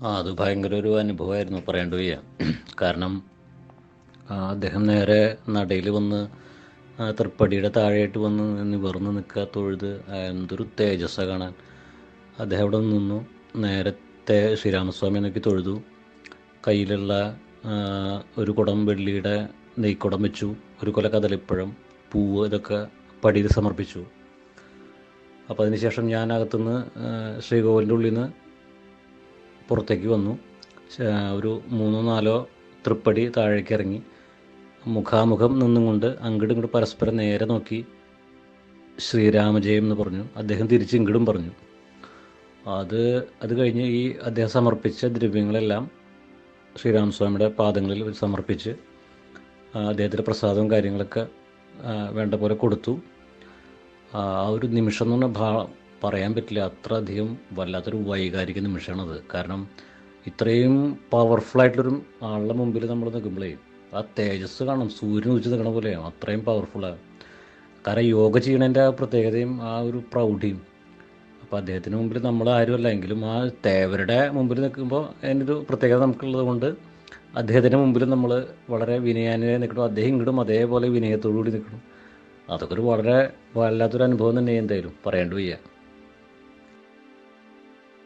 അത് ഭയങ്കര ഒരു അനുഭവമായിരുന്നു, പറയേണ്ടി വയ്യ. കാരണം അദ്ദേഹം നേരെ നടയിൽ വന്ന് തൃപ്പടിയുടെ താഴെയായിട്ട് വന്ന് നിവർന്ന് നിൽക്കുക, തൊഴുത്. എന്തൊരു തേജസ്സാണ് കാണാൻ. അദ്ദേഹം അവിടെ നിന്നു, നേരത്തെ ശ്രീരാമസ്വാമി നോക്കി തൊഴുതു. കയ്യിലുള്ള ഒരു കുടം വെള്ളിയുടെ നെയ്ക്കുടം വെച്ചു, ഒരു കൊല കദളിപ്പഴം, പൂവ്, ഇതൊക്കെ പടിയിൽ സമർപ്പിച്ചു. അപ്പോൾ അതിനുശേഷം ഞാൻ അകത്തുനിന്ന് ശ്രീകോവിലിൻ്റെ ഉള്ളിൽ നിന്ന് പുറത്തേക്ക് വന്നു. ഒരു 3-4 തൃപ്പടി താഴേക്ക് ഇറങ്ങി മുഖാമുഖം നിന്നും കൊണ്ട് അങ്ങോട്ടും ഇങ്ങോട്ട് പരസ്പരം നേരെ നോക്കി ശ്രീരാമജയം എന്ന് പറഞ്ഞു. അദ്ദേഹം തിരിച്ച് ഇങ്ങോട്ടും പറഞ്ഞു. അത് കഴിഞ്ഞ് ഈ അദ്ദേഹം സമർപ്പിച്ച ദ്രവ്യങ്ങളെല്ലാം ശ്രീരാമസ്വാമിയുടെ പാദങ്ങളിൽ സമർപ്പിച്ച് അദ്ദേഹത്തിൻ്റെ പ്രസാദവും കാര്യങ്ങളൊക്കെ വേണ്ട പോലെ കൊടുത്തു. ആ ഒരു നിമിഷം എന്ന് പറഞ്ഞാൽ പറയാൻ പറ്റില്ല, അത്ര അധികം വല്ലാത്തൊരു വൈകാരിക നിമിഷമാണത്. കാരണം ഇത്രയും പവർഫുള്ളായിട്ടുള്ളൊരു ആളുടെ മുമ്പിൽ നമ്മൾ നിൽക്കുമ്പോഴേ ആ തേജസ് കാണും, സൂര്യൻ ഉദിച്ച് നിൽക്കണ പോലെയാണ്, അത്രയും പവർഫുള്ളാണ്. കാരണം യോഗ ചെയ്യണതിൻ്റെ ആ പ്രത്യേകതയും ആ ഒരു പ്രൗഢിയും. അപ്പോൾ അദ്ദേഹത്തിന് മുമ്പിൽ നമ്മൾ ആരുമല്ല എങ്കിലും ആ തേവരുടെ മുമ്പിൽ നിൽക്കുമ്പോൾ അതിൻ്റെ ഒരു പ്രത്യേകത നമുക്കുള്ളത് കൊണ്ട് അദ്ദേഹത്തിൻ്റെ മുമ്പിൽ നമ്മൾ വളരെ വിനയാന്വയം നിൽക്കണം. അദ്ദേഹം ഇങ്ങോട്ടും അതേപോലെ വിനയത്തോടു കൂടി നിൽക്കണം. അതൊക്കെ ഒരു വളരെ വല്ലാത്തൊരു അനുഭവം തന്നെ, എന്തായാലും പറയേണ്ടി വയ്യ.